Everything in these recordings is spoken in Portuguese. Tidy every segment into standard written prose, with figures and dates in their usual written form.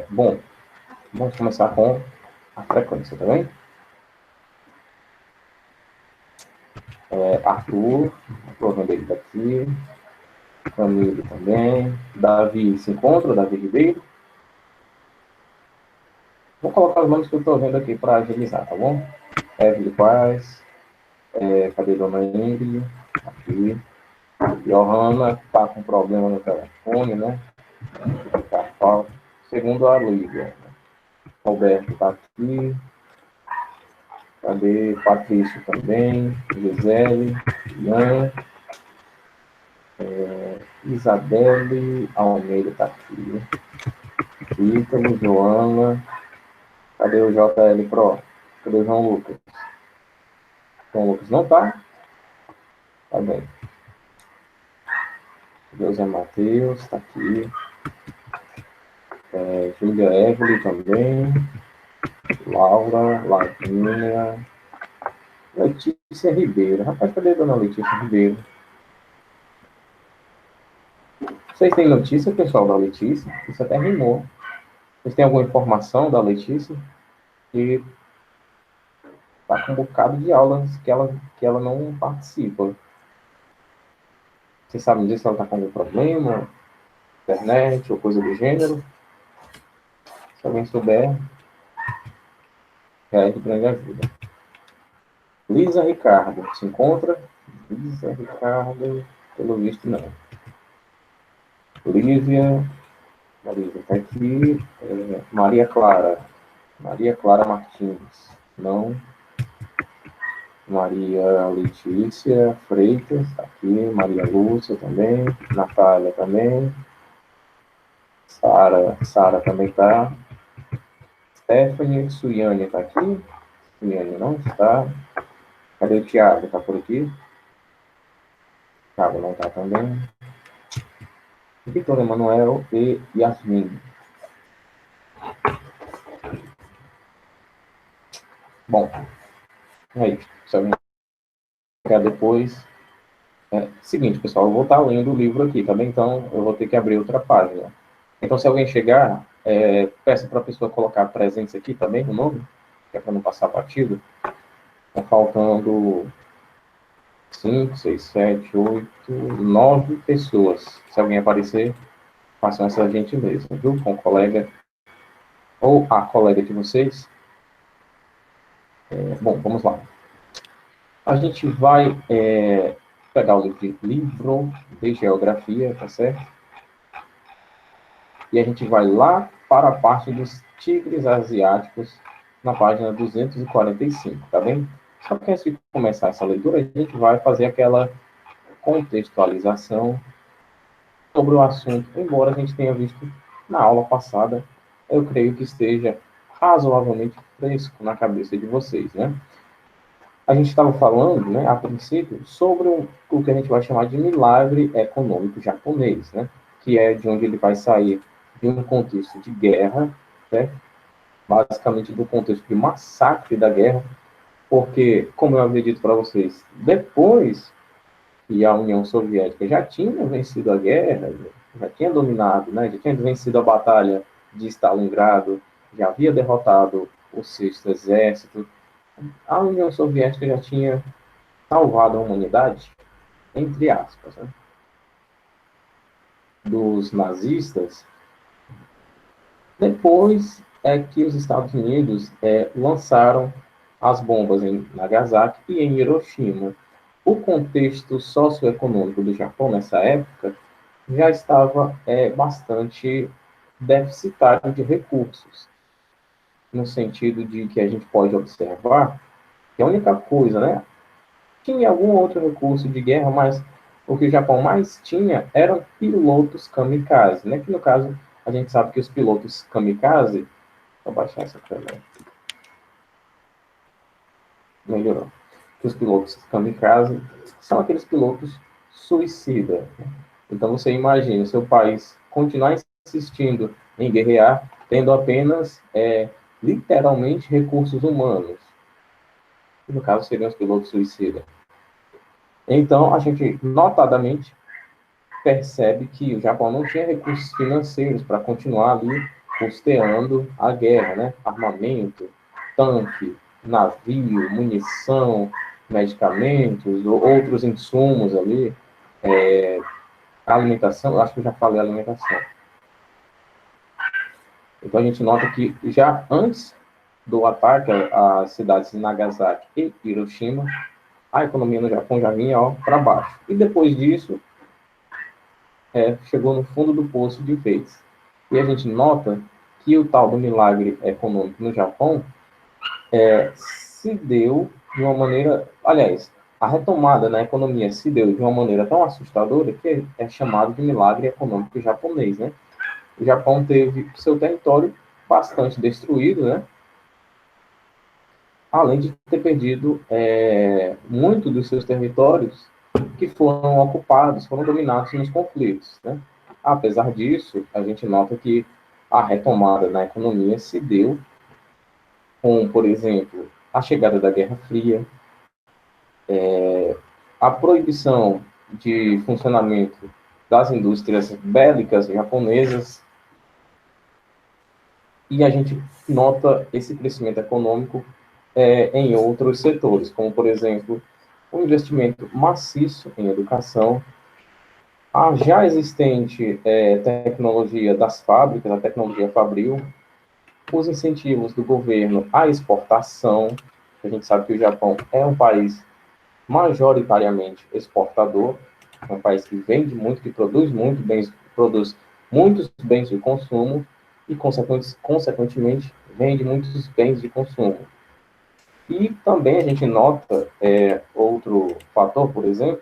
Bom, vamos começar com a frequência, tá bem? Arthur, estou vendo ele daqui. Camilo também. Davi se encontra, Davi Ribeiro. Vou colocar os nomes que eu estou vendo aqui para agilizar, tá bom? Evelyn Paz. Cadê Dona Ingrid? Aqui. Johanna está com problema no telefone, né? Tá, segundo a Lívia. Roberto está aqui. Cadê Patrício também? Gisele, Ian, Isabelle Almeida está aqui. Ítalo, Joana. Cadê o JL Pro? Cadê o João Lucas? João Lucas não tá? Tá bem. José Matheus está aqui. Júlia Evelyn também. Laura, Lavínia. Letícia Ribeiro. Rapaz, cadê a dona Letícia Ribeiro? Vocês têm notícia, pessoal, da Letícia? Isso até rimou. Vocês têm alguma informação da Letícia? Que tá com um bocado de aulas que ela não participa. Vocês sabem disso? Ela tá com algum problema? Internet ou coisa do gênero? Se alguém souber, já é de grande ajuda. Lisa Ricardo, se encontra? Lisa Ricardo, pelo visto não. Lívia, Maria está aqui. Maria Clara Martins, não. Maria Letícia Freitas, está aqui. Maria Lúcia também. Natália também. Sara também está. Stephanie, Suiane está aqui. Suiane não está. Cadê o Thiago? Está por aqui? Thiago não está também. Vitor Emanuel e Yasmin. Bom, é isso. Se alguém quer depois... seguinte, pessoal, eu vou estar lendo o livro aqui, tá bem? Então, eu vou ter que abrir outra página. Então, se alguém chegar, peça para a pessoa colocar presentes aqui também, no nome, que é para não passar batido. Está faltando 5, 6, 7, 8, 9 pessoas. Se alguém aparecer, façam essa gentileza, viu? Com o colega ou a colega de vocês. Bom, vamos lá. A gente vai pegar o livro de geografia, tá certo? E a gente vai lá para a parte dos tigres asiáticos, na página 245, tá bem? Só que antes de começar essa leitura, a gente vai fazer aquela contextualização sobre o assunto, embora a gente tenha visto na aula passada, eu creio que esteja razoavelmente fresco na cabeça de vocês, né? A gente estava falando, né, a princípio, sobre o que a gente vai chamar de milagre econômico japonês, né? Que é de onde ele vai sair de um contexto de guerra, né? Basicamente do contexto de massacre da guerra, porque, como eu havia dito para vocês, depois que a União Soviética já tinha vencido a guerra, já tinha dominado, né? Já tinha vencido a batalha de Stalingrado, já havia derrotado o Sexto Exército, a União Soviética já tinha salvado a humanidade, entre aspas, né, dos nazistas. Depois é que os Estados Unidos lançaram as bombas em Nagasaki e em Hiroshima. O contexto socioeconômico do Japão nessa época já estava bastante deficitário de recursos, no sentido de que a gente pode observar que a única coisa, né, tinha algum outro recurso de guerra, mas o que o Japão mais tinha eram pilotos kamikaze, né? Que no caso, a gente sabe que os pilotos kamikaze... Vou baixar essa câmera. Melhorou. Que os pilotos kamikaze são aqueles pilotos suicidas. Né? Então você imagina, seu país continuar insistindo em guerrear, tendo apenas, literalmente, recursos humanos. Que no caso seriam os pilotos suicidas. Então, a gente, notadamente, percebe que o Japão não tinha recursos financeiros para continuar ali custeando a guerra, né? Armamento, tanque, navio, munição, medicamentos, outros insumos ali, alimentação, eu acho que eu já falei alimentação. Então a gente nota que já antes do ataque às cidades de Nagasaki e Hiroshima, a economia no Japão já vinha para baixo. E depois disso, chegou no fundo do poço de vez. E a gente nota que o tal do milagre econômico no Japão se deu de uma maneira... Aliás, a retomada na economia se deu de uma maneira tão assustadora que é chamado de milagre econômico japonês, né? O Japão teve seu território bastante destruído, né? Além de ter perdido muito dos seus territórios que foram ocupados, foram dominados nos conflitos, né? Apesar disso, a gente nota que a retomada na economia se deu com, por exemplo, a chegada da Guerra Fria, a proibição de funcionamento das indústrias bélicas japonesas, e a gente nota esse crescimento econômico em outros setores, como, por exemplo, o investimento maciço em educação, a já existente tecnologia das fábricas, a tecnologia fabril, os incentivos do governo à exportação, a gente sabe que o Japão é um país majoritariamente exportador, é um país que vende muito, que produz muito bens, produz muitos bens de consumo e, consequentemente, vende muitos bens de consumo. E também a gente nota outro fator, por exemplo,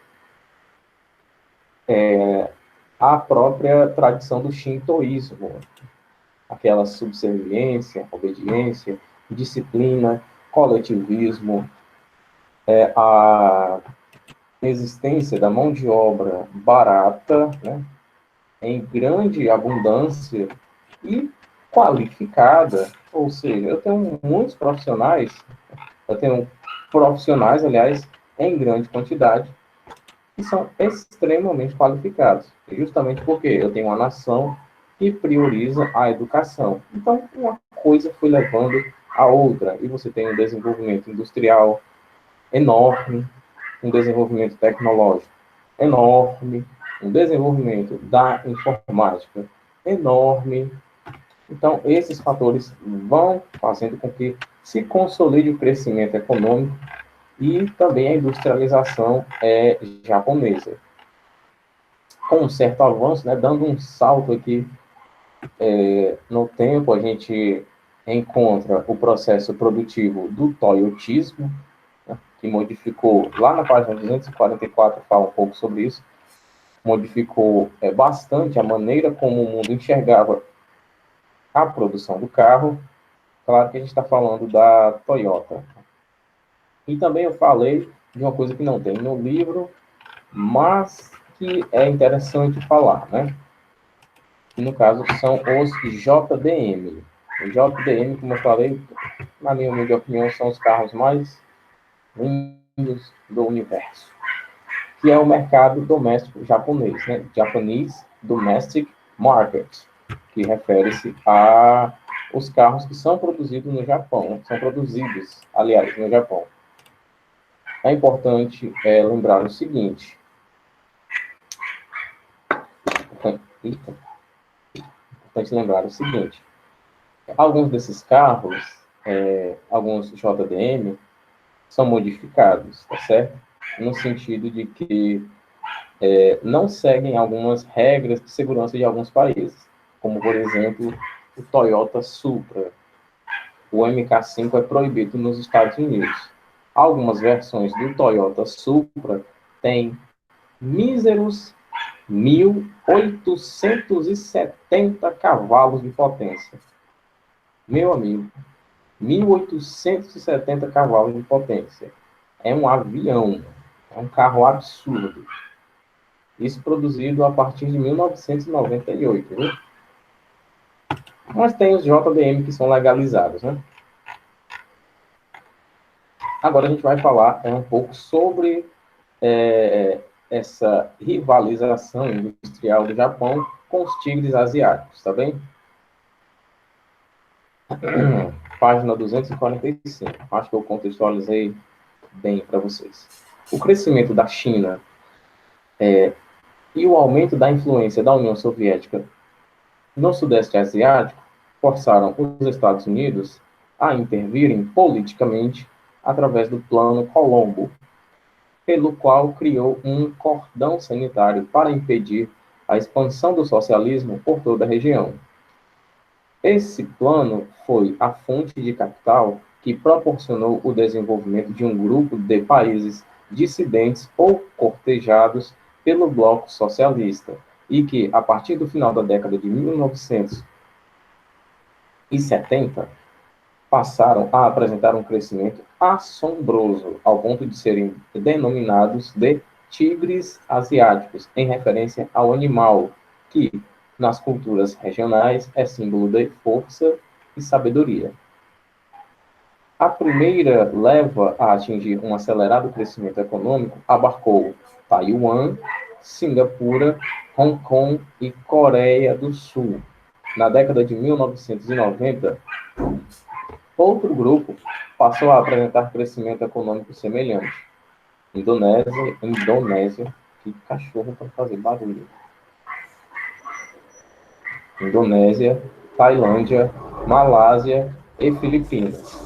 a própria tradição do shintoísmo, aquela subserviência, obediência, disciplina, coletivismo, a existência da mão de obra barata, né, em grande abundância e qualificada, ou seja, eu tenho muitos profissionais, aliás, em grande quantidade, que são extremamente qualificados, justamente porque eu tenho uma nação que prioriza a educação. Então, uma coisa foi levando a outra, e você tem um desenvolvimento industrial enorme, um desenvolvimento tecnológico enorme, um desenvolvimento da informática enorme. Então, esses fatores vão fazendo com que se consolide o crescimento econômico e também a industrialização japonesa. Com um certo avanço, né, dando um salto aqui no tempo, a gente encontra o processo produtivo do toyotismo, né, que modificou, lá na página 244 fala um pouco sobre isso, modificou bastante a maneira como o mundo enxergava a produção do carro. Claro que a gente está falando da Toyota. E também eu falei de uma coisa que não tem no livro, mas que é interessante falar, né? Que no caso são os JDM. O JDM, como eu falei, na minha humilde opinião, são os carros mais lindos do universo, que é o mercado doméstico japonês, né? Japanese Domestic Market, que refere-se a os carros que são produzidos no Japão, né? São produzidos, aliás, no Japão. É importante lembrar o seguinte. Alguns desses carros, alguns JDM, são modificados, tá certo? No sentido de que não seguem algumas regras de segurança de alguns países, como, por exemplo, o Toyota Supra. O MK5 é proibido nos Estados Unidos. Algumas versões do Toyota Supra têm míseros 1.870 cavalos de potência. Meu amigo, 1.870 cavalos de potência. É um avião, é um carro absurdo. Isso produzido a partir de 1998, viu? Mas tem os JDM que são legalizados, né? Agora a gente vai falar um pouco sobre essa rivalização industrial do Japão com os tigres asiáticos, tá bem? Página 245. Acho que eu contextualizei bem para vocês. O crescimento da China e o aumento da influência da União Soviética no Sudeste Asiático forçaram os Estados Unidos a intervirem politicamente através do Plano Colombo, pelo qual criou um cordão sanitário para impedir a expansão do socialismo por toda a região. Esse plano foi a fonte de capital que proporcionou o desenvolvimento de um grupo de países dissidentes ou cortejados pelo bloco socialista, e que, a partir do final da década de 1970, passaram a apresentar um crescimento assombroso, ao ponto de serem denominados de tigres asiáticos, em referência ao animal, que, nas culturas regionais, é símbolo de força e sabedoria. A primeira leva a atingir um acelerado crescimento econômico abarcou Taiwan, Singapura, Hong Kong e Coreia do Sul. Na década de 1990, outro grupo passou a apresentar crescimento econômico semelhante. Indonésia, que cachorro para fazer barulho. Indonésia, Tailândia, Malásia e Filipinas.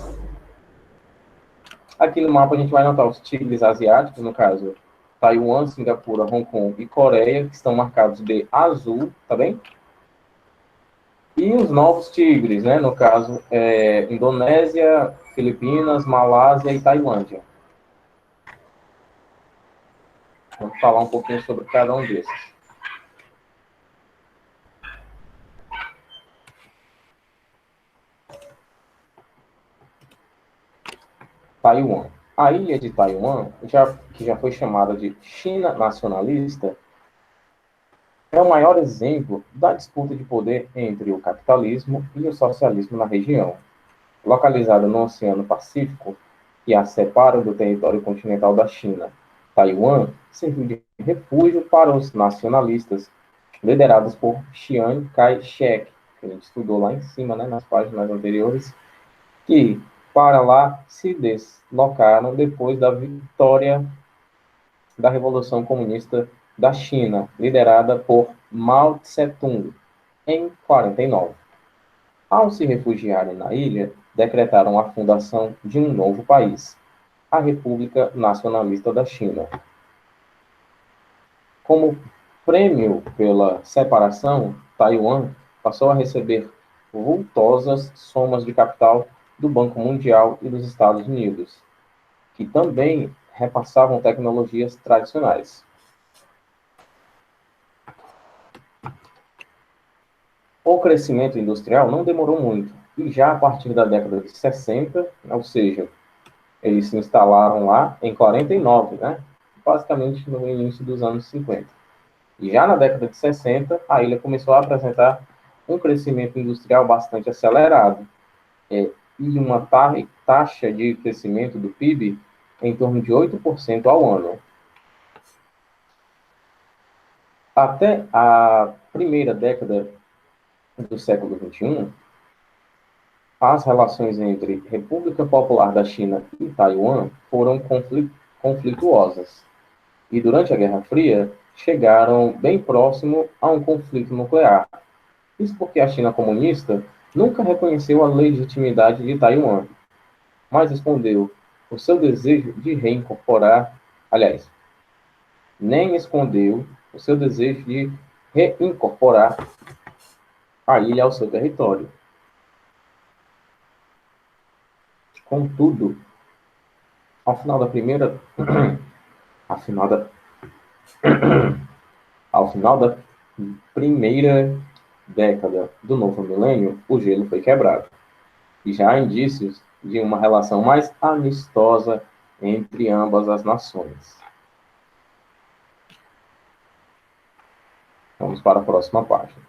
Aqui no mapa a gente vai notar os tigres asiáticos, no caso, Taiwan, Singapura, Hong Kong e Coreia, que estão marcados de azul, tá bem? E os novos tigres, né? No caso, Indonésia, Filipinas, Malásia e Tailândia. Vamos falar um pouquinho sobre cada um desses. Taiwan. A ilha de Taiwan, que já foi chamada de China nacionalista, é o maior exemplo da disputa de poder entre o capitalismo e o socialismo na região. Localizada no Oceano Pacífico, que a separa do território continental da China, Taiwan serviu de refúgio para os nacionalistas, liderados por Chiang Kai-shek, que a gente estudou lá em cima, né, nas páginas anteriores, que para lá se deslocaram depois da vitória da Revolução Comunista da China, liderada por Mao Tse-tung, em 49. Ao se refugiarem na ilha, decretaram a fundação de um novo país, a República Nacionalista da China. Como prêmio pela separação, Taiwan passou a receber vultosas somas de capital do Banco Mundial e dos Estados Unidos, que também repassavam tecnologias tradicionais. O crescimento industrial não demorou muito, e já a partir da década de 60, ou seja, eles se instalaram lá em 49, né? Basicamente no início dos anos 50. E já na década de 60, a ilha começou a apresentar um crescimento industrial bastante acelerado, e uma taxa de crescimento do PIB em torno de 8% ao ano. Até a primeira década do século XXI, as relações entre República Popular da China e Taiwan foram conflituosas. E durante a Guerra Fria, chegaram bem próximo a um conflito nuclear. Isso porque a China comunista nunca reconheceu a legitimidade de Taiwan, mas escondeu o seu desejo de reincorporar, aliás, nem escondeu o seu desejo de reincorporar a ilha ao seu território. Contudo, ao final da primeira década do novo milênio, o gelo foi quebrado. E já há indícios de uma relação mais amistosa entre ambas as nações. Vamos para a próxima página.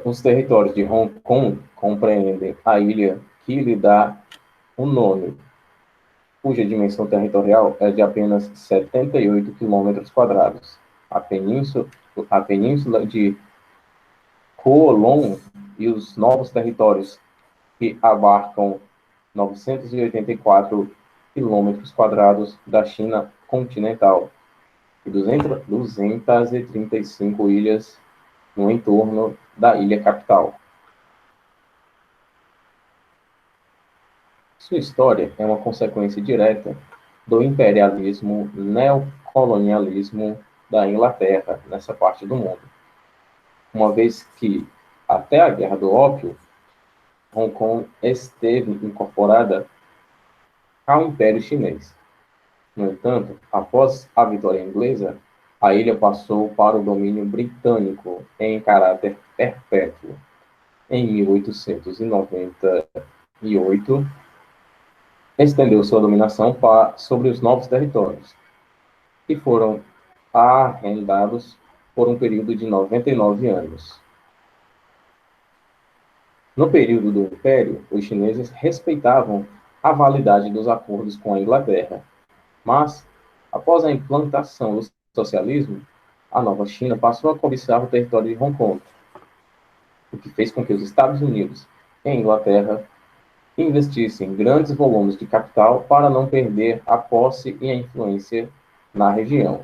Os territórios de Hong Kong compreendem a ilha que lhe dá o nome, cuja dimensão territorial é de apenas 78 km². A península de Kowloon e os novos territórios que abarcam 984 quilômetros quadrados da China continental e 235 ilhas no entorno da ilha capital. Sua história é uma consequência direta do imperialismo neocolonialismo da Inglaterra nessa parte do mundo, uma vez que, até a Guerra do Ópio, Hong Kong esteve incorporada ao Império Chinês. No entanto, após a vitória inglesa, a ilha passou para o domínio britânico em caráter perpétuo. Em 1898, estendeu sua dominação sobre os novos territórios, que foram arrendados por um período de 99 anos. No período do Império, os chineses respeitavam a validade dos acordos com a Inglaterra, mas, após a implantação do socialismo, a nova China passou a cobiçar o território de Hong Kong, o que fez com que os Estados Unidos e a Inglaterra investissem grandes volumes de capital para não perder a posse e a influência na região.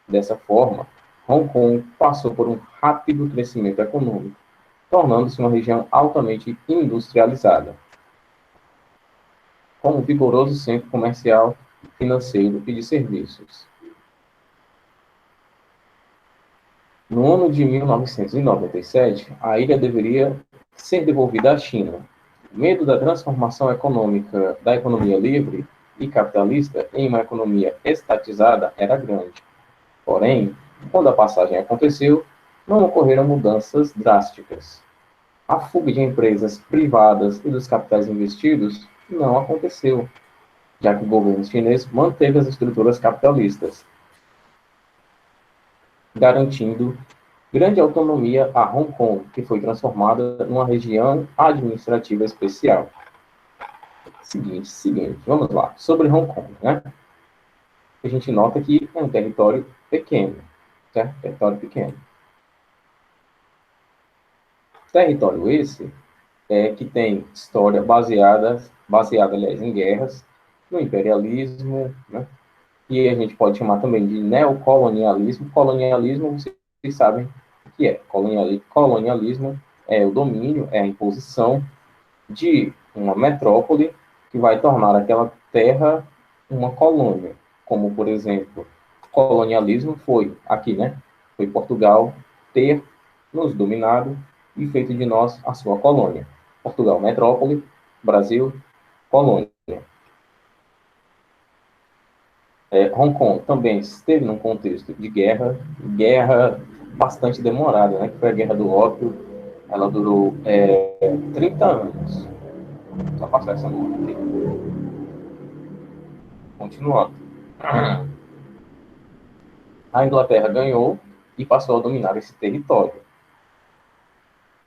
Dessa forma, Hong Kong passou por um rápido crescimento econômico, tornando-se uma região altamente industrializada, com um vigoroso centro comercial, financeiro e de serviços. No ano de 1997, a ilha deveria ser devolvida à China. O medo da transformação econômica da economia livre e capitalista em uma economia estatizada era grande. Porém, quando a passagem aconteceu, não ocorreram mudanças drásticas. A fuga de empresas privadas e dos capitais investidos não aconteceu, já que o governo chinês manteve as estruturas capitalistas, garantindo grande autonomia a Hong Kong, que foi transformada numa região administrativa especial. Seguinte, vamos lá. Sobre Hong Kong, né? A gente nota que é um território pequeno, certo? Território pequeno. Território esse que tem história baseada, aliás, em guerras, no imperialismo, né? E a gente pode chamar também de neocolonialismo. Colonialismo, vocês sabem o que é. Colonialismo é o domínio, é a imposição de uma metrópole que vai tornar aquela terra uma colônia. Como, por exemplo, colonialismo foi aqui, né? Foi Portugal ter nos dominado e feito de nós a sua colônia. Portugal, metrópole, Brasil, colônia. Hong Kong também esteve num contexto de guerra bastante demorada, né? Que foi a Guerra do Ópio. Ela durou 30 anos. Só passar essa nota aqui. Continuando. A Inglaterra ganhou e passou a dominar esse território.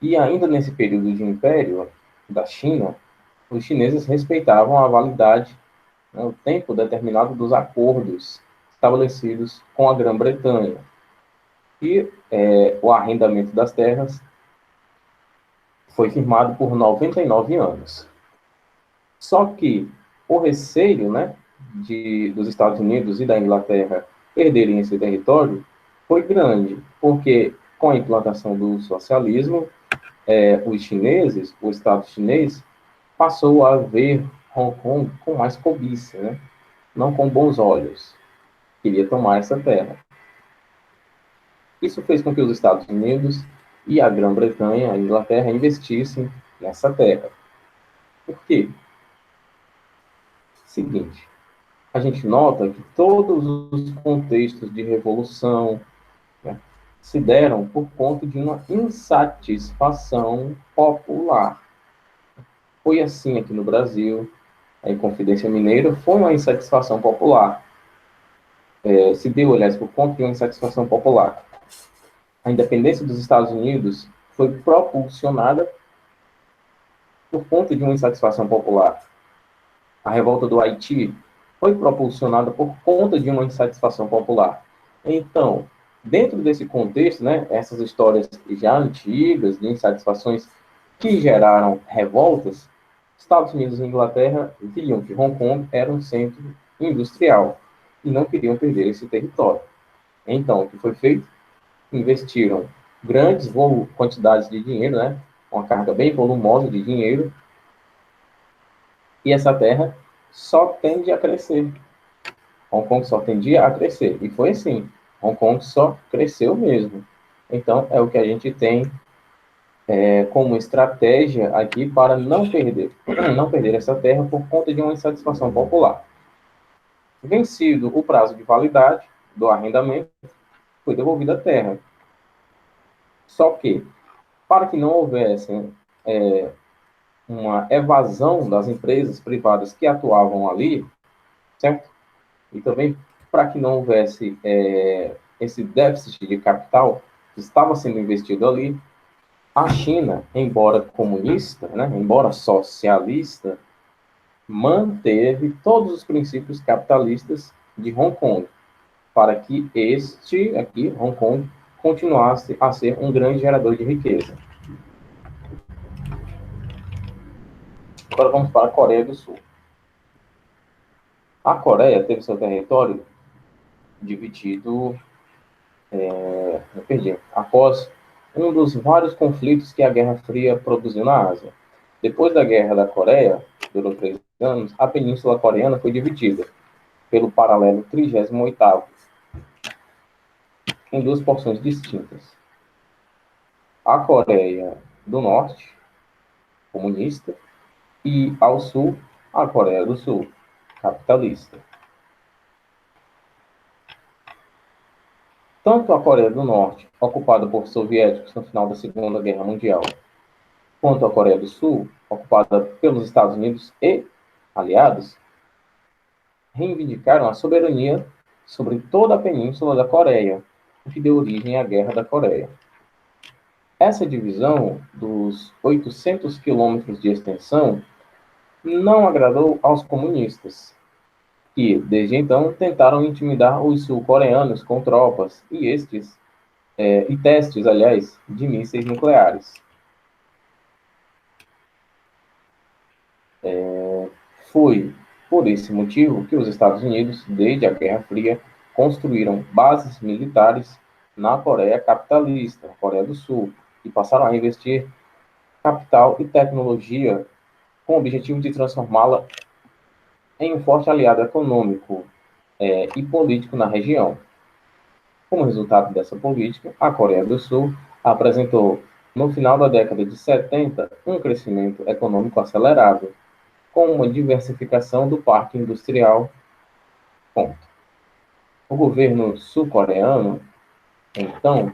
E ainda nesse período de império da China, os chineses respeitavam a validade, né, o tempo determinado dos acordos estabelecidos com a Grã-Bretanha. E o arrendamento das terras foi firmado por 99 anos. Só que o receio, né, dos Estados Unidos e da Inglaterra perderem esse território foi grande, porque com a implantação do socialismo, os chineses, o Estado chinês, passou a ver Hong Kong com mais cobiça, né? Não com bons olhos. Queria tomar essa terra. Isso fez com que os Estados Unidos e a Grã-Bretanha, a Inglaterra, investissem nessa terra. Por quê? Seguinte, a gente nota que todos os contextos de revolução, né, se deram por conta de uma insatisfação popular. Foi assim aqui no Brasil, a Inconfidência Mineira foi uma insatisfação popular. Se deu, aliás, por conta de uma insatisfação popular. A independência dos Estados Unidos foi propulsionada por conta de uma insatisfação popular. A revolta do Haiti foi propulsionada por conta de uma insatisfação popular. Então, dentro desse contexto, né, essas histórias já antigas de insatisfações que geraram revoltas, Estados Unidos e Inglaterra viam que Hong Kong era um centro industrial e não queriam perder esse território. Então, o que foi feito? Investiram grandes quantidades de dinheiro, né? Uma carga bem volumosa de dinheiro, e essa terra só tende a crescer. Hong Kong só tendia a crescer. E foi assim. Hong Kong só cresceu mesmo. Então, é o que a gente tem como estratégia aqui para não perder, não perder essa terra por conta de uma insatisfação popular. Vencido o prazo de validade do arrendamento, foi devolvida a terra. Só que, para que não houvesse uma evasão das empresas privadas que atuavam ali, certo? E também para que não houvesse esse déficit de capital que estava sendo investido ali, a China, embora comunista, né, embora socialista, manteve todos os princípios capitalistas de Hong Kong, para que este aqui, Hong Kong, continuasse a ser um grande gerador de riqueza. Agora vamos para a Coreia do Sul. A Coreia teve seu território dividido, após um dos vários conflitos que a Guerra Fria produziu na Ásia. Depois da Guerra da Coreia, durou 3 anos, a Península Coreana foi dividida pelo paralelo 38º em duas porções distintas. A Coreia do Norte, comunista, e ao sul, a Coreia do Sul, capitalista. Tanto a Coreia do Norte, ocupada por soviéticos no final da Segunda Guerra Mundial, quanto a Coreia do Sul, ocupada pelos Estados Unidos e aliados, reivindicaram a soberania sobre toda a península da Coreia, o que deu origem à Guerra da Coreia. Essa divisão dos 800 quilômetros de extensão não agradou aos comunistas, que, desde então, tentaram intimidar os sul-coreanos com tropas e testes, aliás, de mísseis nucleares. Foi por esse motivo que os Estados Unidos, desde a Guerra Fria, construíram bases militares na Coreia capitalista, na Coreia do Sul, e passaram a investir capital e tecnologia com o objetivo de transformá-la em um forte aliado econômico e político na região. Como resultado dessa política, a Coreia do Sul apresentou, no final da década de 70, um crescimento econômico acelerado, com uma diversificação do parque industrial. Ponto. O governo sul-coreano, então,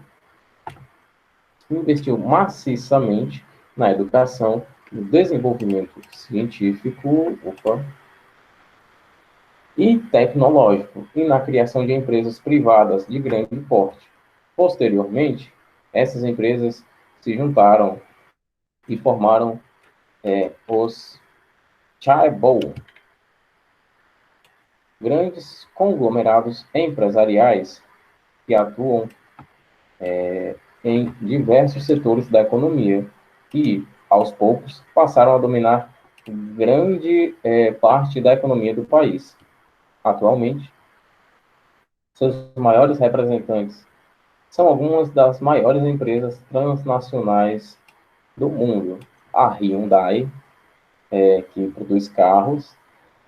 investiu maciçamente na educação, no desenvolvimento científico e tecnológico e na criação de empresas privadas de grande porte. Posteriormente, essas empresas se juntaram e formaram os chaebol, grandes conglomerados empresariais que atuam em diversos setores da economia e, aos poucos, passaram a dominar grande parte da economia do país. Atualmente, seus maiores representantes são algumas das maiores empresas transnacionais do mundo. A Hyundai, que produz carros,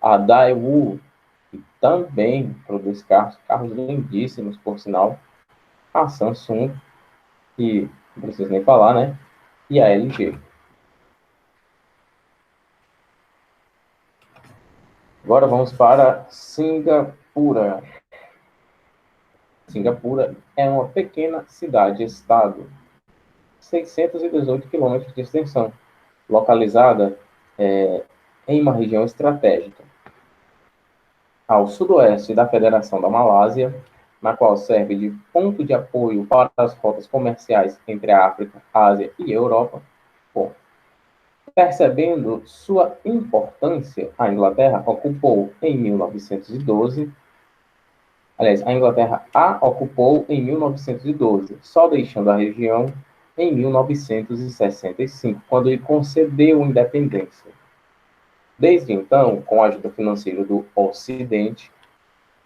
a Daewoo, que também produz carros lindíssimos, por sinal, a Samsung, que não preciso nem falar, né? E a LG. Agora vamos para Singapura. Singapura é uma pequena cidade-estado, 618 quilômetros de extensão, localizada em uma região estratégica, ao sudoeste da Federação da Malásia, na qual serve de ponto de apoio para as rotas comerciais entre a África, Ásia e Europa. Bom, percebendo sua importância, a Inglaterra ocupou em 1912. Aliás, a Inglaterra a ocupou em 1912, só deixando a região em 1965, quando ele concedeu independência. Desde então, com a ajuda financeira do Ocidente,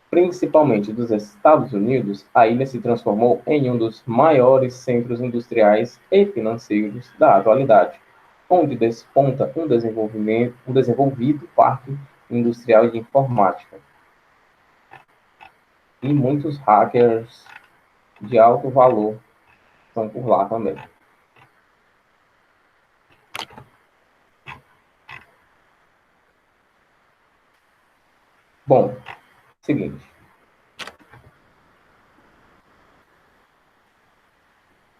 principalmente dos Estados Unidos, a ilha se transformou em um dos maiores centros industriais e financeiros da atualidade, onde desponta um desenvolvido parque industrial de informática e muitos hackers de alto valor estão por lá também. Bom, seguinte,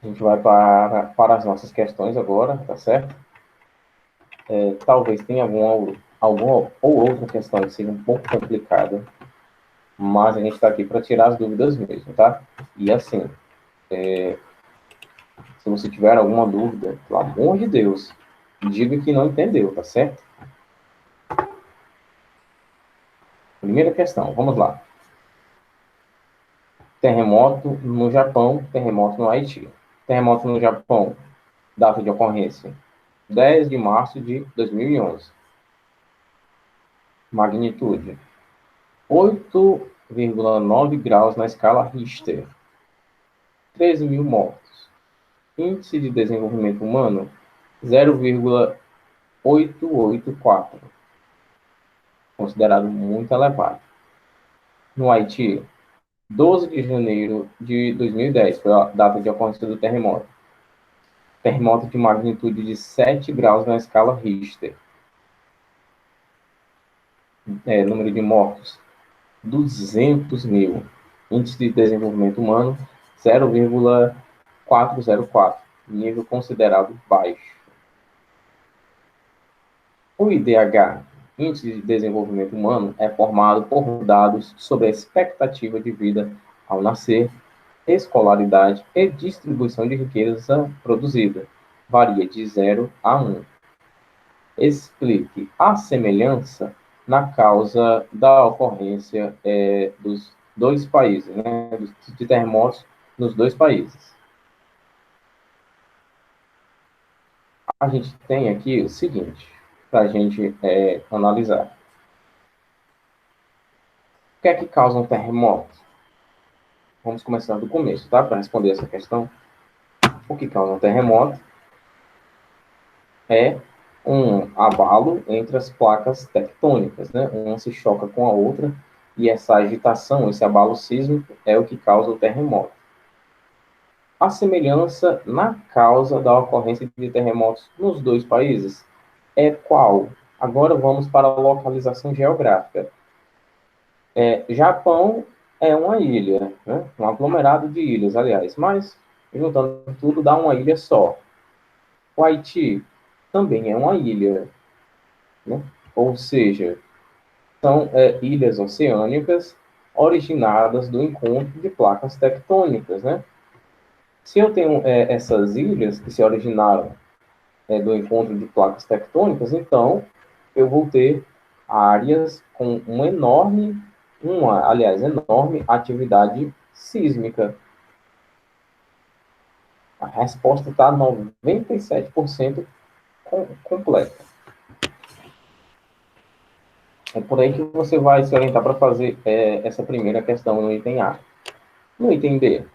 a gente vai para as nossas questões agora, tá certo? Talvez tenha alguma ou outra questão que seja um pouco complicada, mas a gente está aqui para tirar as dúvidas mesmo, tá? E assim, se você tiver alguma dúvida, pelo amor de Deus, diga que não entendeu, tá certo? Primeira questão, vamos lá. Terremoto no Japão, terremoto no Haiti. Terremoto no Japão, data de ocorrência, 10 de março de 2011. Magnitude, 8,9 graus na escala Richter. 13 mil mortos. Índice de desenvolvimento humano, 0,884. Considerado muito elevado. No Haiti, 12 de janeiro de 2010 foi a data de ocorrência do terremoto. Terremoto de magnitude de 7 graus na escala Richter. Número de mortos, 200 mil. Índice de desenvolvimento humano, 0,404. Nível considerado baixo. O IDH, Índice de Desenvolvimento Humano, é formado por dados sobre a expectativa de vida ao nascer, escolaridade e distribuição de riqueza produzida. Varia de 0 a 1. Explique a semelhança na causa da ocorrência dos dois países, né, de terremotos nos dois países. A gente tem aqui o seguinte, para a gente analisar. O que é que causa um terremoto? Vamos começar do começo, tá? Para responder essa questão. O que causa um terremoto é um abalo entre as placas tectônicas, né? Uma se choca com a outra e essa agitação, esse abalo sísmico é o que causa o terremoto. A semelhança na causa da ocorrência de terremotos nos dois países é qual? Agora vamos para a localização geográfica. Japão é uma ilha, né? Um aglomerado de ilhas, aliás, mas juntando tudo dá uma ilha só. O Haiti também é uma ilha, né? Ou seja, são ilhas oceânicas originadas do encontro de placas tectônicas, né? Se eu tenho essas ilhas que se originaram do encontro de placas tectônicas, então eu vou ter áreas com aliás, enorme atividade sísmica. A resposta está 97% completa. É por aí que você vai se orientar para fazer essa primeira questão no item A. No item B,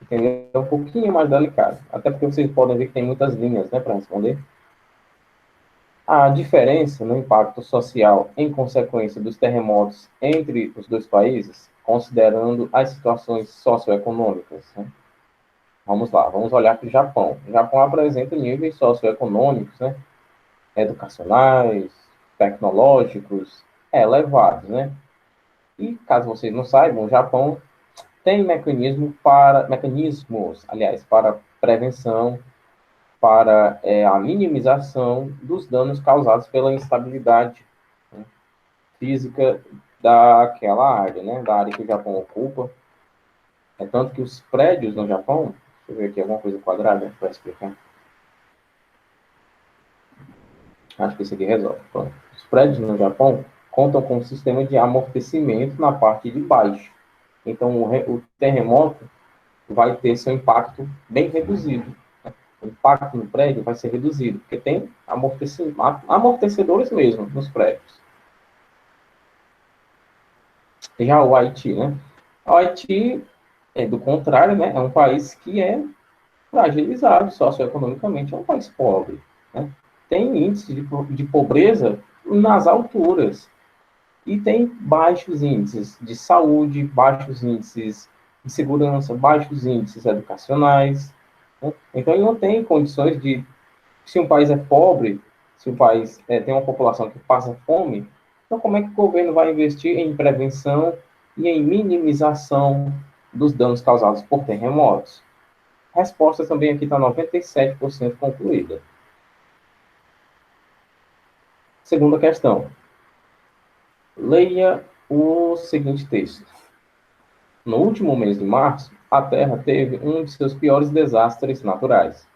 entendeu? É um pouquinho mais delicado, até porque vocês podem ver que tem muitas linhas, né, para responder. A diferença no impacto social em consequência dos terremotos entre os dois países, considerando as situações socioeconômicas, né? Vamos lá, vamos olhar para o Japão. O Japão apresenta níveis socioeconômicos, né, educacionais, tecnológicos elevados, né? E caso vocês não saibam, o Japão tem mecanismos, aliás, para prevenção, para a minimização dos danos causados pela instabilidade, né, física daquela área, né, da área que o Japão ocupa. É tanto que os prédios no Japão, deixa eu ver aqui alguma coisa quadrada para explicar. Acho que isso aqui resolve. Pronto. Os prédios no Japão contam com um sistema de amortecimento na parte de baixo. Então, o terremoto vai ter seu impacto bem reduzido. O impacto no prédio vai ser reduzido, porque tem amortecedores mesmo nos prédios. Já o Haiti, né? O Haiti, do contrário, né? É um país que é fragilizado socioeconomicamente, é um país pobre, né? Tem índice de pobreza nas alturas e tem baixos índices de saúde, baixos índices de segurança, baixos índices educacionais, né? Então ele não tem condições de, se um país é pobre, se o país tem uma população que passa fome, então como é que o governo vai investir em prevenção e em minimização dos danos causados por terremotos? A resposta também aqui está 97% concluída. Segunda questão. Leia o seguinte texto. No último mês de março, a Terra teve um de seus piores desastres naturais.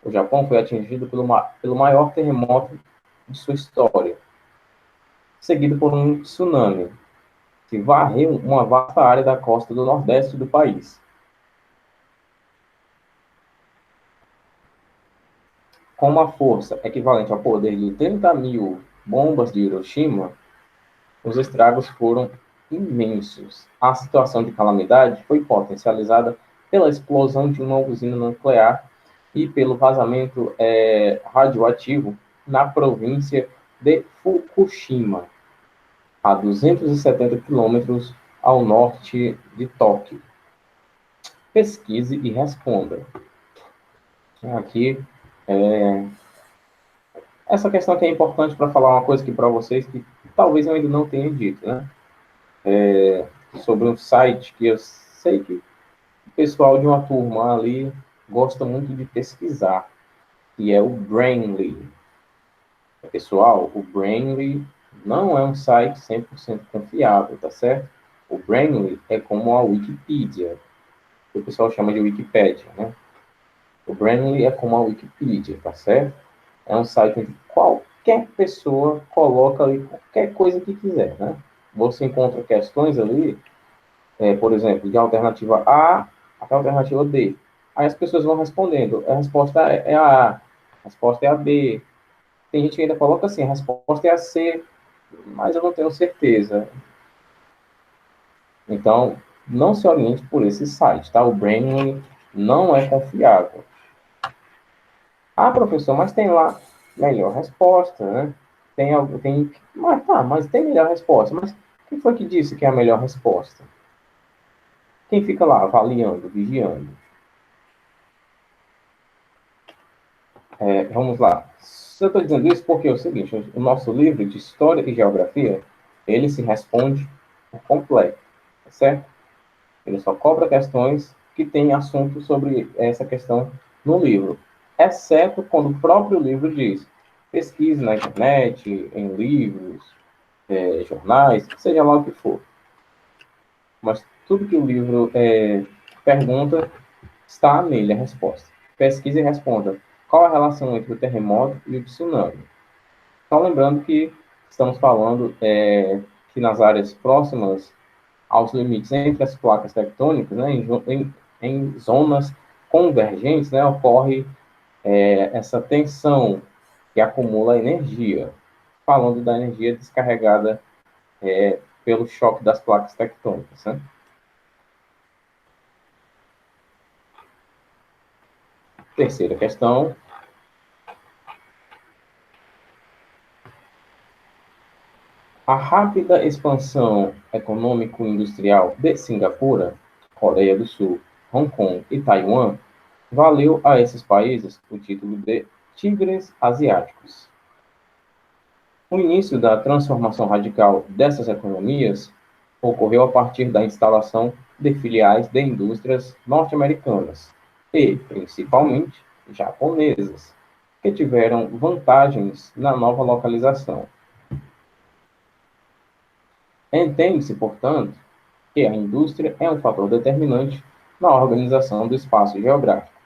O Japão foi atingido pelo maior terremoto de sua história, seguido por um tsunami, que varreu uma vasta área da costa do nordeste do país. Com uma força equivalente ao poder de 30 mil bombas de Hiroshima, os estragos foram imensos. A situação de calamidade foi potencializada pela explosão de uma usina nuclear e pelo vazamento radioativo na província de Fukushima, a 270 quilômetros ao norte de Tóquio. Pesquise e responda. Aqui, essa questão aqui é importante para falar uma coisa aqui para vocês que talvez eu ainda não tenha dito, né? Sobre um site que eu sei que o pessoal de uma turma ali gosta muito de pesquisar, que é o Brainly. Pessoal, o Brainly não é um site 100% confiável, tá certo? O Brainly é como a Wikipedia, que o pessoal chama de Wikipédia, né? O Brainly é como a Wikipedia, tá certo? É um site onde qualquer pessoa coloca ali qualquer coisa que quiser, né? Você encontra questões ali, por exemplo, de alternativa A até a alternativa D. Aí as pessoas vão respondendo. A resposta é a A, a resposta é a B. Tem gente que ainda coloca assim, a resposta é a C, mas eu não tenho certeza. Então, não se oriente por esse site, tá? O Brainly não é confiável. Ah, professor, mas tem lá melhor resposta, né? Tem algo, tem, mas tem melhor resposta. Mas quem foi que disse que é a melhor resposta? Quem fica lá avaliando, vigiando? Vamos lá. Eu estou dizendo isso porque é o seguinte, o nosso livro de História e Geografia, ele se responde por completo, tá certo? Ele só cobra questões que têm assunto sobre essa questão no livro, exceto quando o próprio livro diz pesquise na internet, em livros, jornais, seja lá o que for. Mas tudo que o livro pergunta, está nele a resposta. Pesquise e responda. Qual a relação entre o terremoto e o tsunami? Então, lembrando que estamos falando que nas áreas próximas aos limites entre as placas tectônicas, né, em zonas convergentes, né, ocorre essa tensão que acumula energia. Falando da energia descarregada pelo choque das placas tectônicas. Né? Terceira questão. A rápida expansão econômico-industrial de Singapura, Coreia do Sul, Hong Kong e Taiwan valeu a esses países o título de tigres asiáticos. O início da transformação radical dessas economias ocorreu a partir da instalação de filiais de indústrias norte-americanas e, principalmente, japonesas, que tiveram vantagens na nova localização. Entende-se, portanto, que a indústria é um fator determinante na organização do espaço geográfico.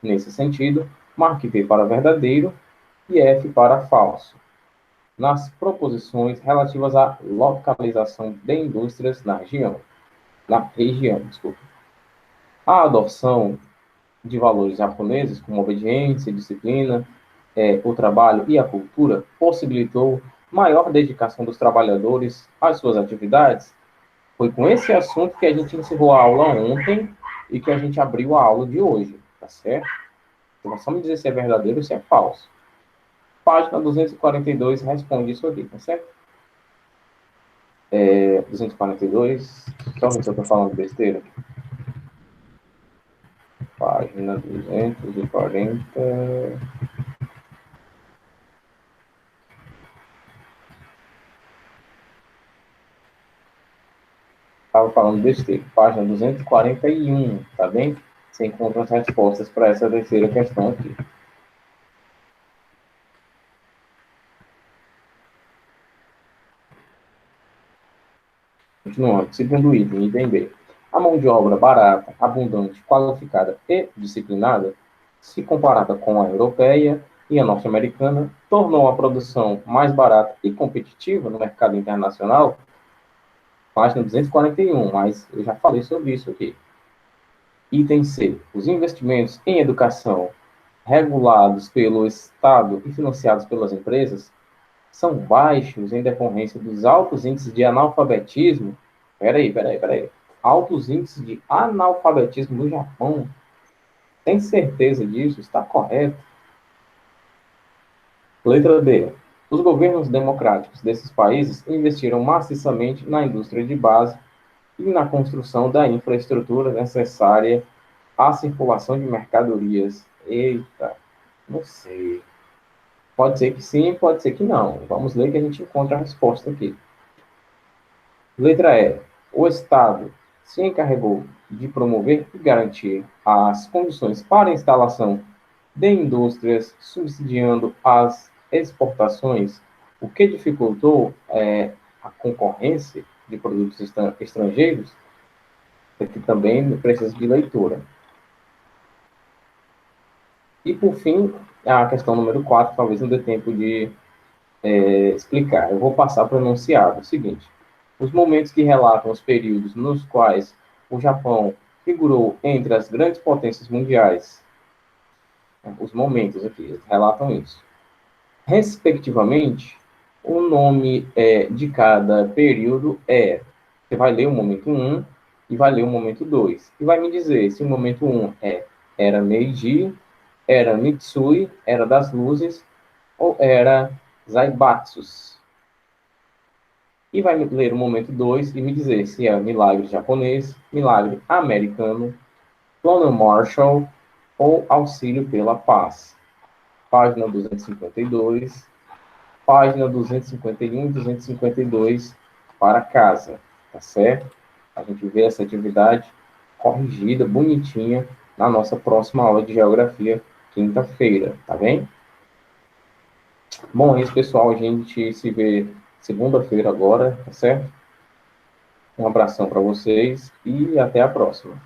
Nesse sentido, marque V para verdadeiro e F para falso, nas proposições relativas à localização de indústrias na região. Desculpa. A adoção de valores japoneses, como obediência, disciplina, o trabalho e a cultura, possibilitou maior dedicação dos trabalhadores às suas atividades. Foi com esse assunto que a gente encerrou a aula ontem e que a gente abriu a aula de hoje, tá certo? Então, só me dizer se é verdadeiro ou se é falso. Página 242 responde isso aqui, tá certo? 242, só ver se eu estou falando besteira. Página 240. Estava falando besteira. Página 241, tá bem? Você encontra as respostas para essa terceira questão aqui. Continuando. Segundo item, item B. A mão de obra barata, abundante, qualificada e disciplinada, se comparada com a europeia e a norte-americana, tornou a produção mais barata e competitiva no mercado internacional. Página 241, mas eu já falei sobre isso aqui. Item C. Os investimentos em educação regulados pelo Estado e financiados pelas empresas são baixos em decorrência dos altos índices de analfabetismo. Peraí. Altos índices de analfabetismo no Japão. Tem certeza disso? Está correto? Letra D. Os governos democráticos desses países investiram maciçamente na indústria de base e na construção da infraestrutura necessária à circulação de mercadorias. Eita, não sei. Pode ser que sim, pode ser que não. Vamos ler que a gente encontra a resposta aqui. Letra E. O Estado se encarregou de promover e garantir as condições para a instalação de indústrias, subsidiando as exportações, o que dificultou a concorrência de produtos estrangeiros. Aqui também precisa de leitura. E, por fim, a questão número 4, talvez não dê tempo de explicar. Eu vou passar para o enunciado. O seguinte: os momentos que relatam os períodos nos quais o Japão figurou entre as grandes potências mundiais, os momentos aqui relatam isso. Respectivamente, o nome de cada período é. Você vai ler o momento 1 e vai ler o momento 2. E vai me dizer se o momento 1 era Meiji, era Mitsui, era das luzes, ou era Zaibatsus. E vai ler o momento 2 e me dizer se é milagre japonês, milagre americano, plano Marshall ou auxílio pela paz. Página 252, página 251 e 252 para casa, tá certo? A gente vê essa atividade corrigida, bonitinha, na nossa próxima aula de geografia, quinta-feira, tá bem? Bom, é isso, pessoal. A gente se vê segunda-feira agora, tá certo? Um abração para vocês e até a próxima.